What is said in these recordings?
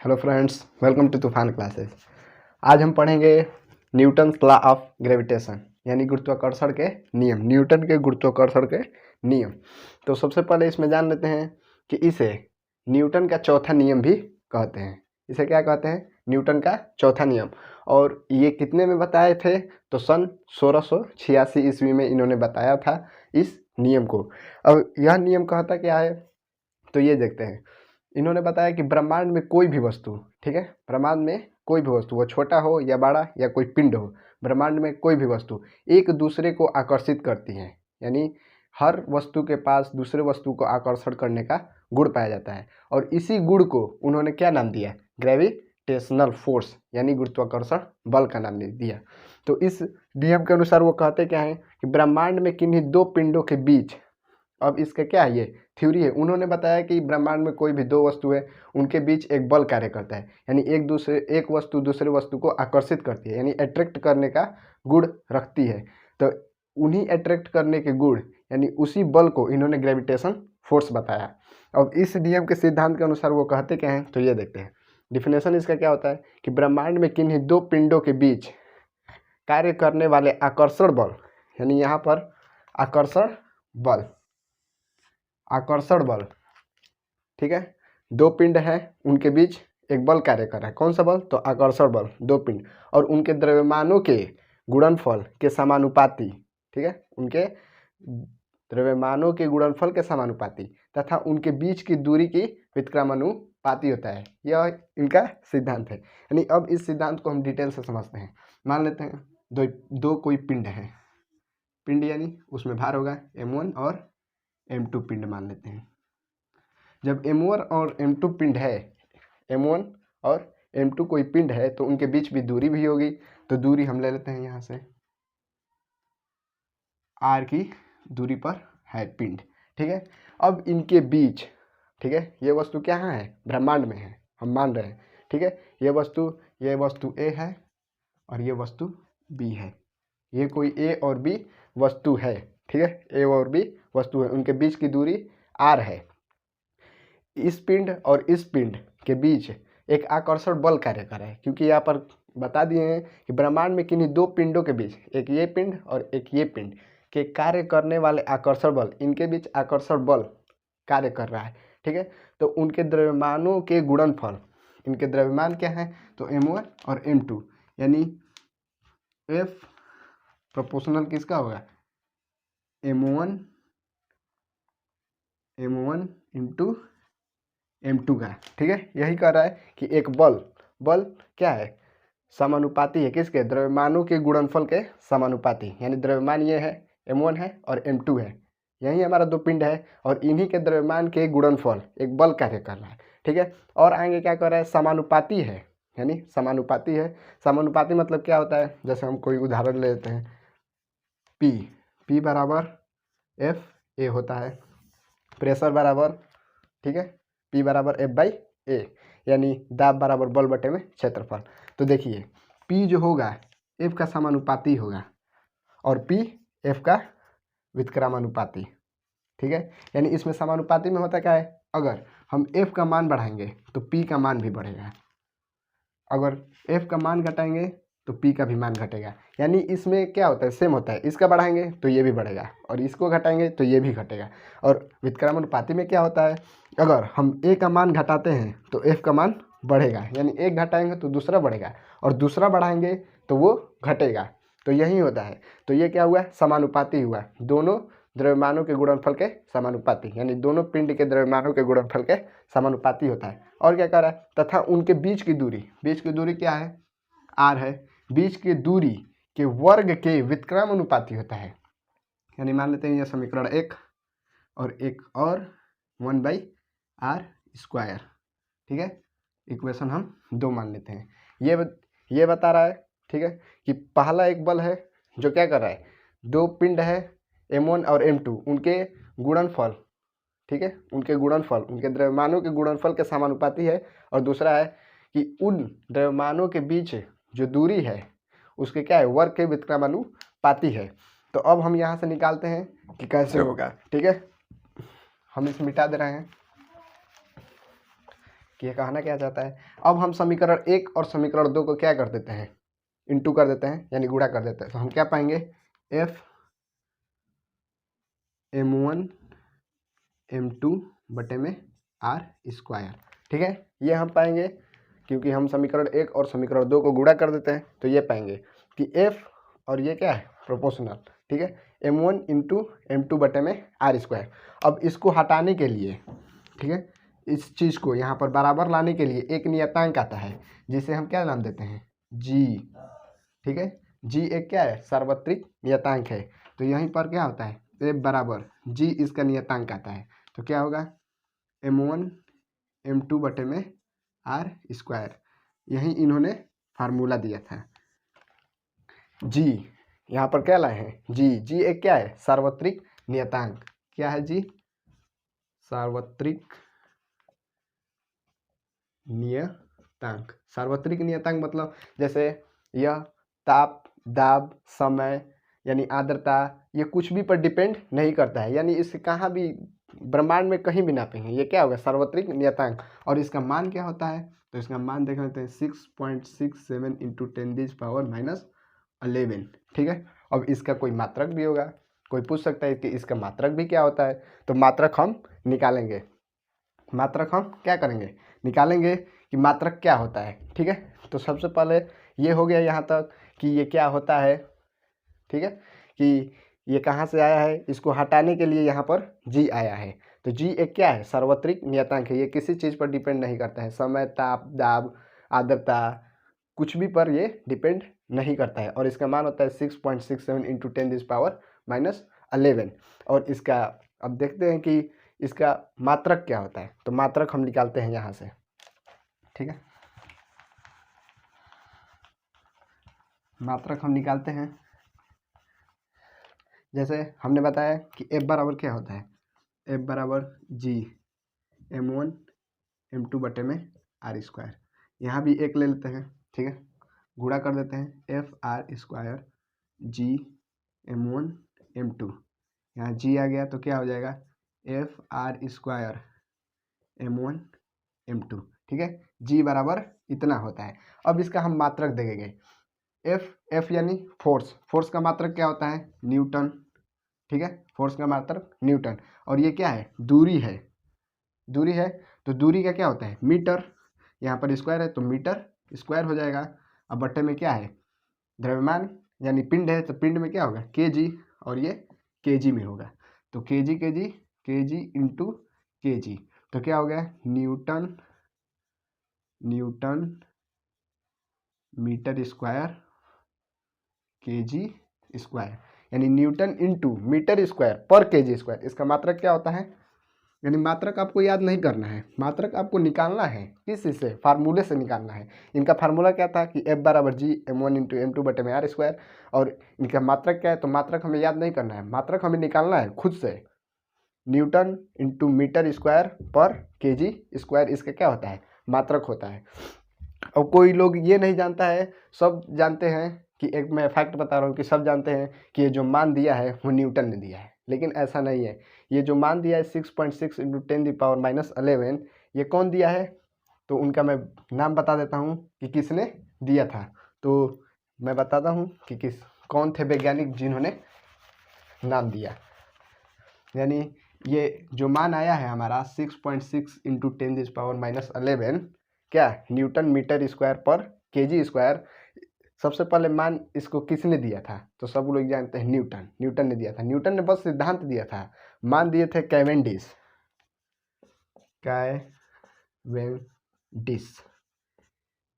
Hello friends, welcome to तूफान classes. आज हम पढ़ेंगे न्यूटन्स लॉ ऑफ ग्रेविटेशन यानी गुरुत्वाकर्षण के नियम, न्यूटन के गुरुत्वाकर्षण के नियम। तो सबसे पहले इसमें जान लेते हैं कि इसे न्यूटन का चौथा नियम भी कहते हैं। इसे क्या कहते हैं? न्यूटन का चौथा नियम। और ये कितने में बताए थे? तो सन 1686 ईस्वी में इन्होंने बताया था इस नियम को। अब यह नियम कहता क्या है तो ये देखते हैं। इन्होंने बताया कि ब्रह्मांड में कोई भी वस्तु, ठीक है, ब्रह्मांड में कोई भी वस्तु, वो छोटा हो या बड़ा या कोई पिंड हो, ब्रह्मांड में कोई भी वस्तु एक दूसरे को आकर्षित करती है। यानी हर वस्तु के पास दूसरे वस्तु को आकर्षण करने का गुण पाया जाता है। और इसी गुण को उन्होंने क्या नाम दिया? ग्रेविटेशनल फोर्स यानी गुरुत्वाकर्षण बल का नाम दिया। तो इस नियम के अनुसार वो कहते क्या है कि ब्रह्मांड में किन्हीं दो पिंडों के बीच, अब इसका क्या है, ये थ्योरी है। उन्होंने बताया कि ब्रह्मांड में कोई भी दो वस्तु है, उनके बीच एक बल कार्य करता है। यानी एक वस्तु दूसरे वस्तु को आकर्षित करती है, यानी अट्रैक्ट करने का गुण रखती है। तो उन्हीं अट्रैक्ट करने के गुण यानी उसी बल को इन्होंने ग्रेविटेशन फोर्स बताया। अब इस नियम के सिद्धांत के अनुसार वो कहते क्या हैं तो ये देखते हैं। डिफिनेशन इसका क्या होता है कि ब्रह्मांड में किन्हीं दो पिंडों के बीच कार्य करने वाले आकर्षण बल, यानी यहाँ पर आकर्षण बल, ठीक है, दो पिंड है, उनके बीच एक बल कार्य कर रहा है। कौन सा बल? तो आकर्षण बल, दो पिंड, और उनके द्रव्यमानों के गुणनफल के समानुपाती, ठीक है, उनके द्रव्यमानों के गुणनफल के समानुपाती तथा उनके बीच की दूरी की व्युत्क्रमानुपाती होता है। यह इनका सिद्धांत है। यानी अब इस सिद्धांत को हम डिटेल से समझते हैं। मान लेते हैं दो कोई पिंड है, पिंड यानी उसमें भार होगा m1 और m2 पिंड मान लेते हैं। जब m1 और m2 पिंड है, m1 और m2 कोई पिंड है तो उनके बीच भी दूरी भी होगी। तो दूरी हम ले लेते हैं यहाँ से r की दूरी पर है पिंड, ठीक है। अब इनके बीच, ठीक है, ये वस्तु क्या है? ब्रह्मांड में है, हम मान रहे हैं, ठीक है। ये वस्तु A है और ये वस्तु B है। ये कोई A और B वस्तु है, ठीक है, A और B वस्तु है, उनके बीच की दूरी r है। इस पिंड और इस पिंड के बीच एक आकर्षण बल कार्य कर रहा है, क्योंकि यहाँ पर बता दिए हैं कि ब्रह्मांड में किन्हीं दो पिंडों के बीच, एक ये पिंड और एक ये पिंड, के कार्य करने वाले आकर्षण बल, इनके बीच आकर्षण बल कार्य कर रहा है, ठीक है। तो उनके द्रव्यमानों के गुणनफल, इनके द्रव्यमान क्या है? तो m1 और m2, यानी F प्रोपोर्शनल किसका होगा? m1 इंटू m2 का, ठीक है। यही कह रहा है कि एक बल क्या है? समानुपाती है किसके? द्रव्यमानों के गुणनफल के समानुपाती। यानी द्रव्यमान ये है, m1 है और m2 है, यही हमारा दो पिंड है, और इन्हीं के द्रव्यमान के गुणनफल एक बल कार्य कर रहा है, ठीक है। और आगे क्या कर रहा है? समानुपाती है, यानी समानुपाती है। समानुपाती मतलब क्या होता है? जैसे हम कोई उदाहरण ले लेते हैं, P बराबर FA होता है, प्रेशर बराबर, ठीक है, P बराबर F/A, यानी दाब बराबर बल बटे में क्षेत्रफल। तो देखिए P जो होगा F का समानुपाती होगा और P F का व्युत्क्रमानुपाती, ठीक है। यानी इसमें समानुपाती में होता क्या है? अगर हम F का मान बढ़ाएंगे तो P का मान भी बढ़ेगा, अगर F का मान घटाएंगे तो P का भी मान घटेगा। यानी इसमें क्या होता है? सेम होता है, इसका बढ़ाएंगे तो ये भी बढ़ेगा और इसको घटाएंगे तो ये भी घटेगा। और व्युत्क्रमानुपाती में क्या होता है? अगर हम A का मान घटाते हैं तो F का मान बढ़ेगा, यानी एक घटाएंगे तो दूसरा बढ़ेगा और दूसरा बढ़ाएंगे तो वो घटेगा। तो यही होता है। तो ये क्या हुआ? समानुपाती हुआ, दोनों द्रव्यमानों के गुणनफल के समानुपाती, यानी दोनों पिंड के द्रव्यमानों के गुणनफल के समानुपाती होता है। और क्या कह रहा है? तथा उनके बीच की दूरी क्या है? r है। बीच की दूरी के वर्ग के व्युत्क्रमानुपाती होता है। यानी मान लेते हैं यह समीकरण 1 और एक और 1/r², ठीक है। इक्वेशन हम 2 मान लेते हैं। ये बता रहा है, ठीक है, कि पहला एक बल है जो क्या कर रहा है? दो पिंड है m1 और m2, उनके गुणनफल, ठीक है, उनके द्रव्यमानों के गुणनफल के समानुपाती है। और दूसरा है कि उन द्रव्यमानों के बीच जो दूरी है उसके क्या है? वर्ग के व्युत्क्रमानुपाती है। तो अब हम यहाँ से निकालते हैं कि कैसे होगा, ठीक है। हम इसे मिटा दे रहे हैं कि ये कहना क्या चाहता है। अब हम समीकरण 1 और समीकरण 2 को क्या कर देते हैं, इंटू कर देते हैं, यानी गुणा कर देते हैं। तो हम क्या पाएंगे, एफ m1 m2 बटे में आर स्क्वायर। ठीक है, ये हम पाएंगे क्योंकि हम समीकरण 1 और समीकरण 2 को गुणा कर देते हैं। तो ये पाएंगे कि f और ये क्या है, प्रोपोर्शनल। ठीक है, m1 इंटू m2 बटे में आर स्क्वायर। अब इसको हटाने के लिए, ठीक है, इस चीज़ को यहाँ पर बराबर लाने के लिए एक नियतांक आता है जिसे हम क्या नाम देते हैं, g। ठीक है, g एक क्या है, सार्वत्रिक नियतांक है। तो यहीं पर क्या होता है, f बराबर g इसका नियतांक आता है। तो क्या होगा, m1 m2 बटे में आर स्क्वायर। यही इन्होंने फार्मूला दिया था। जी यहाँ पर क्या लाए हैं, जी एक क्या है, सार्वत्रिक नियतांक। क्या है जी, सार्वत्रिक नियतांक। सार्वत्रिक नियतांक मतलब जैसे यह ताप, दाब, समय यानी आर्द्रता, ये कुछ भी पर डिपेंड नहीं करता है, यानी इसे कहाँ भी ब्रह्मांड में कहीं भी नापेंगे, ये क्या होगा, सार्वत्रिक नियतांक। और इसका मान क्या होता है, तो इसका मान देख लेते हैं 6.67 इंटू 10⁻11। ठीक है, अब इसका कोई मात्रक भी होगा, कोई पूछ सकता है कि इसका मात्रक भी क्या होता है। तो मात्रक हम निकालेंगे, मात्रक हम क्या करेंगे, निकालेंगे कि मात्रक क्या होता है। ठीक है, तो सबसे पहले ये हो गया यहाँ तक कि ये क्या होता है। ठीक है, कि ये कहाँ से आया है, इसको हटाने के लिए यहाँ पर जी आया है। तो जी एक क्या है, सार्वत्रिक नियतांक है, ये किसी चीज़ पर डिपेंड नहीं करता है, समय, ताप, दाब, आर्द्रता, कुछ भी पर ये डिपेंड नहीं करता है। और इसका मान होता है 6.67 इंटू 10⁻11। और इसका अब देखते हैं कि इसका मात्रक क्या होता है। तो मात्रक हम निकालते हैं यहाँ से। ठीक है, मात्रक हम निकालते हैं। जैसे हमने बताया कि f बराबर क्या होता है, f बराबर जी m1 m2 बटे में आर स्क्वायर। यहाँ भी एक ले लेते हैं। ठीक है, गुणा कर देते हैं, एफ आर स्क्वायर जी m1 m2। यहाँ जी आ गया तो क्या हो जाएगा, F R square m1 m2। ठीक है, जी बराबर इतना होता है। अब इसका हम मात्रक देंगे, एफ यानी फोर्स, फोर्स का मात्रक क्या होता है, न्यूटन। ठीक है, फोर्स का मात्रक न्यूटन। और ये क्या है, दूरी है, दूरी है तो दूरी का क्या होता है, मीटर। यहाँ पर स्क्वायर है तो मीटर स्क्वायर हो जाएगा। अब बट्टे में क्या है, द्रव्यमान यानी पिंड है तो पिंड में क्या होगा, केजी, और ये केजी में होगा। तो KG KG KG into KG, तो क्या हो गया, newton newton metre square KG square, यानी न्यूटन इंटू मीटर स्क्वायर पर केजी स्क्वायर। इसका मात्रक क्या होता है, यानी मात्रक आपको याद नहीं करना है, मात्रक आपको निकालना है। किस से, फार्मूले से निकालना है। इनका फार्मूला क्या था कि f बराबर जी m1 इंटू m2 बटे में आर स्क्वायर। और इनका मात्रक क्या है, तो मात्रक हमें याद नहीं करना है, मात्रक हमें निकालना है खुद से। न्यूटन इंटू मीटर स्क्वायर पर केजी स्क्वायर इसका क्या होता है, मात्रक होता है। अब कोई लोग ये नहीं जानता है, सब जानते हैं कि एक मैं फैक्ट बता रहा हूँ कि सब जानते हैं कि ये जो मान दिया है वो न्यूटन ने दिया है, लेकिन ऐसा नहीं है। ये जो मान दिया है 6.6 इंटू 10⁻11, ये कौन दिया है, तो उनका मैं नाम बता देता हूँ कि किसने दिया था। तो मैं बताता हूँ कि कौन थे वैज्ञानिक जिन्होंने नाम दिया। यानी ये जो मान आया है हमारा 6.6 इंटू 10⁻11, क्या, न्यूटन मीटर स्क्वायर पर केजी स्क्वायर। सबसे पहले मान इसको किसने दिया था, तो सब लोग जानते हैं न्यूटन, न्यूटन ने दिया था। न्यूटन ने बस सिद्धांत दिया था, मान दिए थे कैवेंडिश,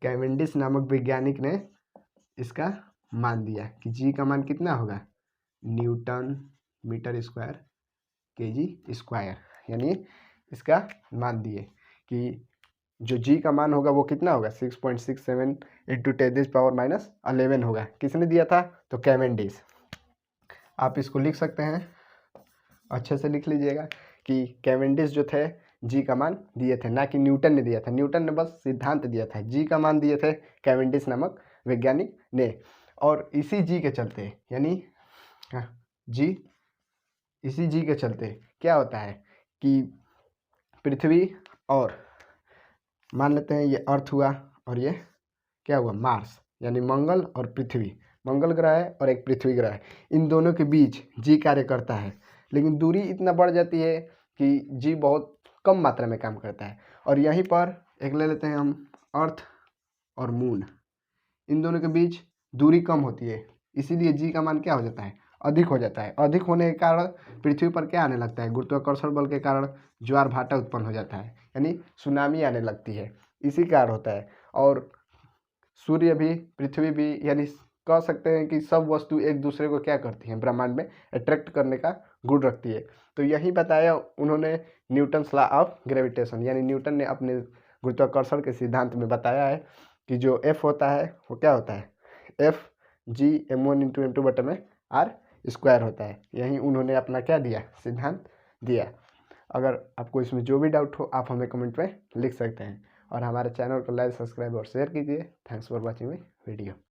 कैवेंडिश नामक वैज्ञानिक ने इसका मान दिया कि जी का मान कितना होगा, newton metre square KG square. यानी इसका मान दिए कि जो जी का मान होगा वो कितना होगा, 6.67 इंटू 10⁻11 होगा। किसने दिया था, तो कैवेंडिश। आप इसको लिख सकते हैं, अच्छे से लिख लीजिएगा कि कैवेंडिश जो थे जी का मान दिए थे, ना कि न्यूटन ने दिया था। न्यूटन ने बस सिद्धांत दिया था, जी का मान दिए थे कैवेंडिश नामक वैज्ञानिक ने। और इसी जी के चलते, यानी जी, इसी जी के चलते क्या होता है कि पृथ्वी और मान लेते हैं ये अर्थ हुआ और ये क्या हुआ मार्स, यानी मंगल और पृथ्वी, मंगल ग्रह है और एक पृथ्वी ग्रह है। इन दोनों के बीच जी कार्य करता है, लेकिन दूरी इतना बढ़ जाती है कि जी बहुत कम मात्रा में काम करता है। और यहीं पर एक ले लेते हैं हम अर्थ और मून, इन दोनों के बीच दूरी कम होती है, इसीलिए जी का मान क्या हो जाता है, अधिक हो जाता है। अधिक होने के कारण पृथ्वी पर क्या आने लगता है, गुरुत्वाकर्षण बल के कारण ज्वार भाटा उत्पन्न हो जाता है, यानी सुनामी आने लगती है, इसी कारण होता है। और सूर्य भी, पृथ्वी भी, यानी कह सकते हैं कि सब वस्तु एक दूसरे को क्या करती हैं, ब्रह्मांड में अट्रैक्ट करने का गुण रखती है। तो यही बताया उन्होंने न्यूटन्स लॉ ऑफ ग्रेविटेशन, यानी न्यूटन ने अपने गुरुत्वाकर्षण के सिद्धांत में बताया है कि जो एफ होता है वो क्या होता है, एफ जी m1 × m2/r² होता है। यही उन्होंने अपना क्या दिया, सिद्धांत दिया। अगर आपको इसमें जो भी डाउट हो आप हमें कमेंट में लिख सकते हैं, और हमारे चैनल को लाइक, सब्सक्राइब और शेयर कीजिए। Thanks for watching my video.